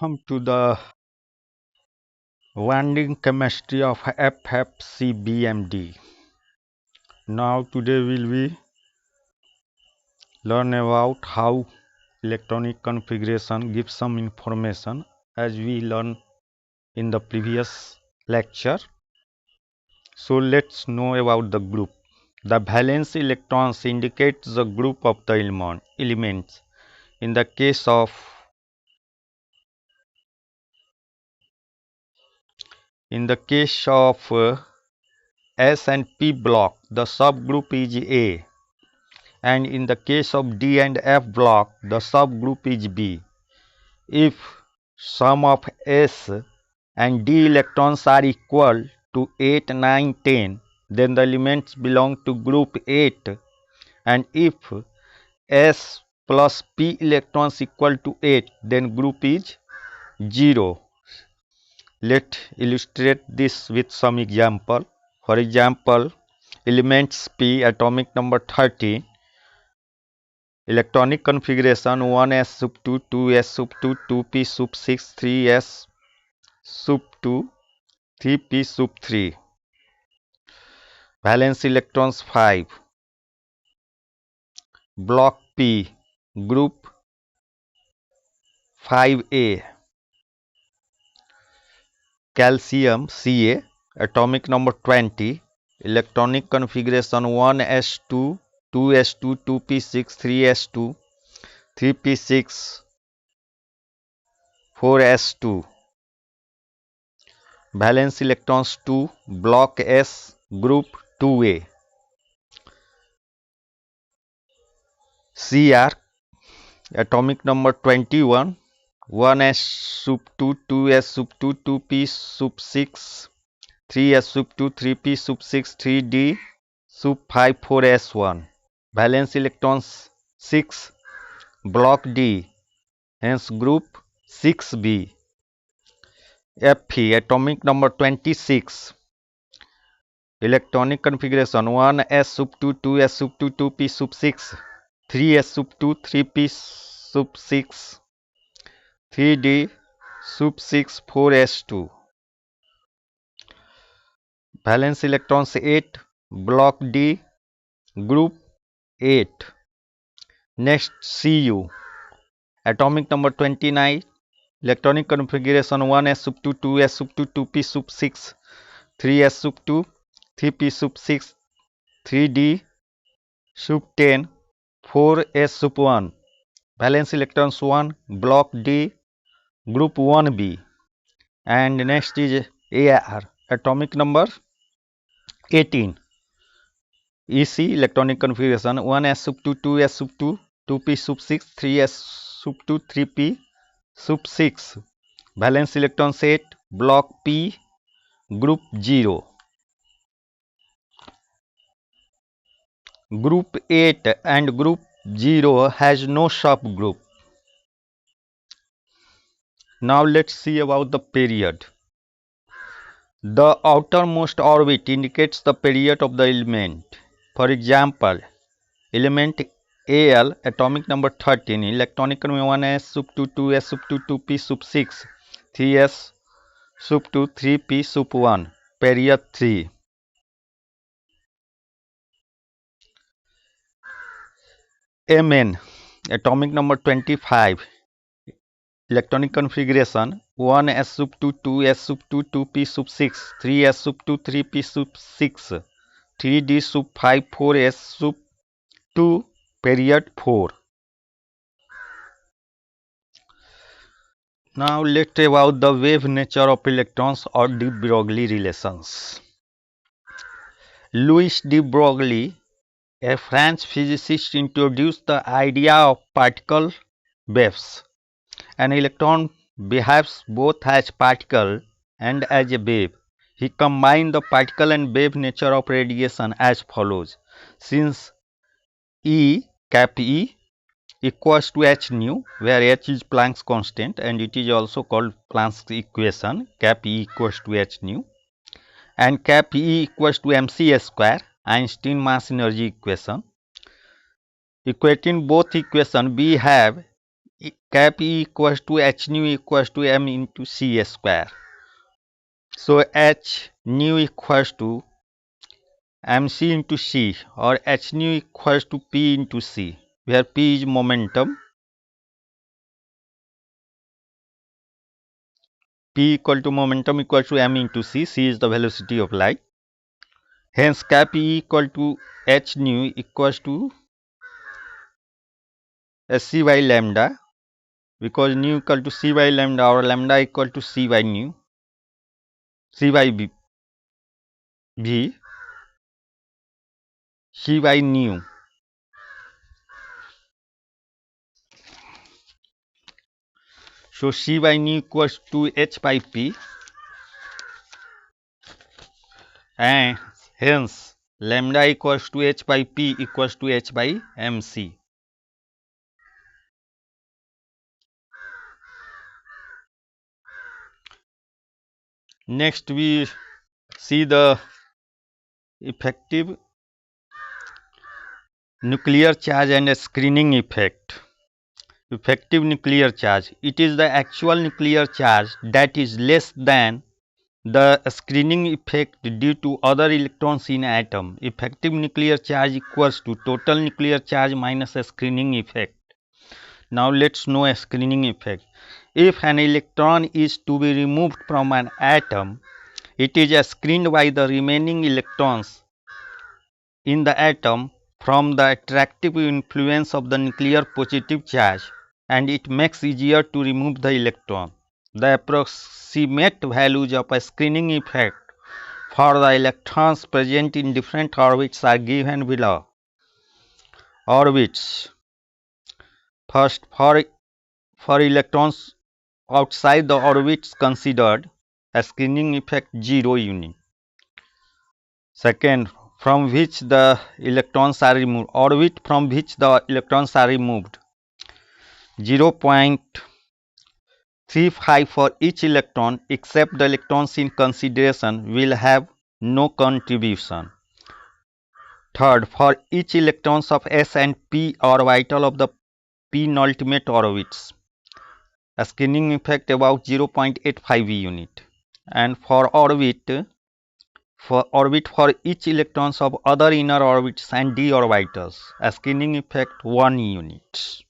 Welcome to the winding chemistry of FFCBMD. Now today we'll be learn about how electronic configuration gives some information as we learned in the previous lecture. So let's know about the group. The valence electrons indicate the group of the elements. In the case of S and P block, the subgroup is A, and in the case of D and F block, the subgroup is B. If sum of S and D electrons are equal to 8, 9, 10, then the elements belong to group 8, and if S plus P electrons equal to 8, then group is 0. Let's illustrate this with some example. For example, elements P, atomic number 13, electronic configuration 1s sub 2, 2s sub 2, 2p sub 6, 3s sub 2, 3p sub 3. Valence electrons 5. Block P, group 5a. Calcium Ca, atomic number 20, electronic configuration 1s2, 2s2, 2p6, 3s2, 3p6, 4s2. Valence electrons 2, block S, group 2a. Cr, atomic number 21, 1s sub 2, 2s sub 2, 2p sub 6, 3s sub 2, 3p sub 6, 3d sub 5, 4s1. Valence electrons 6, block D, hence group 6b. Fe, atomic number 26, electronic configuration 1s sub 2, 2s sub 2, 2p sub 6, 3s sub 2, 3p sub 6, 3d sub 6, 4s2. Valence electrons 8, block D, group 8. Next, Cu, atomic number 29, electronic configuration 1s sub 2, 2s sub 2, 2p sub 6, 3s sub 2, 3p sub 6, 3d sub 10, 4s sub 1. Valence electrons 1, block D, group 1b. And next is Ar, atomic number 18, EC, electronic configuration 1s sub 2, 2s sub 2, 2p sub 6, 3s sub 2, 3p sub 6. Valence electrons 8, block P, group 0. Group 8 and group 0 has no subgroup. Now let's see about the period. The outermost orbit indicates the period of the element. For example, element Al, atomic number 13, electronic number 1s sub 2, 2s sub 2, 2p sub 6, 3s sub 2, 3p sub 1, period 3. Mn, atomic number 25, electronic configuration 1s sub 2, 2s sub 2, 2p sub 6, 3s sub 2, 3p sub 6, 3d sub 5, 4s sub 2, period 4. Now let's talk about the wave nature of electrons or de Broglie relations. Louis de Broglie, a French physicist, introduced the idea of particle waves. An electron behaves both as particle and as a wave. He combined the particle and wave nature of radiation as follows. Since cap E equals to h nu, where h is Planck's constant and it is also called Planck's equation, cap E equals to h nu, and cap E equals to mc square, Einstein mass energy equation. Equating both equations, we have cap E equals to h nu equals to m into c square. So h nu equals to mc into c, or h nu equals to p into c, where p is momentum, p equal to momentum equals to m into c, c is the velocity of light. Hence cap E equal to h nu equals to sc by lambda, because nu equal to c by lambda, or lambda equal to c by nu, c by v, c by nu. So c by nu equals to h by p, and hence lambda equals to h by p equals to h by mc. Next we see the effective nuclear charge and a screening effect. Effective nuclear charge. It is the actual nuclear charge that is less than the screening effect due to other electrons in atom. Effective nuclear charge equals to total nuclear charge minus a screening effect. Now let's know a screening effect. If an electron is to be removed from an atom, it is screened by the remaining electrons in the atom from the attractive influence of the nuclear positive charge, and it makes easier to remove the electron. The approximate values of a screening effect for the electrons present in different orbits are given below. Orbits. First, for electrons outside the orbits considered, a screening effect 0 unit. Second, from which the electrons are removed, orbit from which the electrons are removed, 0.35 for each electron except the electrons in consideration will have no contribution. Third, for each electrons of s and p orbital of the penultimate orbits, a screening effect about 0.85 unit. And for orbit for each electrons of other inner orbits and d orbitals, a screening effect 1 unit.